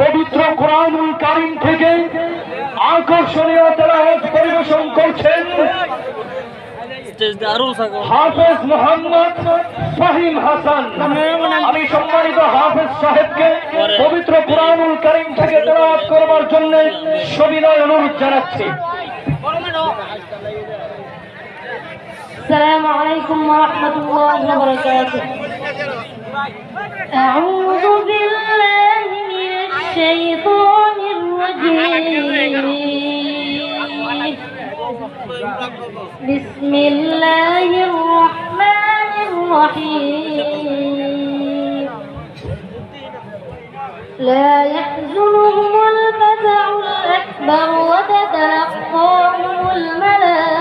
পবিত্র কোরআনুল কারীম থেকে আকর্ষণীয় তেলাওয়াত পরিবেশন করছেন হাফেজ মোহাম্মদ ফাহিম হাসান। আমি সম্মানিত হাফেজ সাহেবকে পবিত্র কোরআনুল কারীম থেকে তেলাওয়াত করবার জন্য সবিনয় অনুরোধ জানাচ্ছি। السلام عليكم ورحمة الله وبركاته. أعوذ بالله من الشيطان الرجيم. بسم الله الرحمن الرحيم. لا يحزنهم الفزع الأكبر وتتلقاهم الملائكة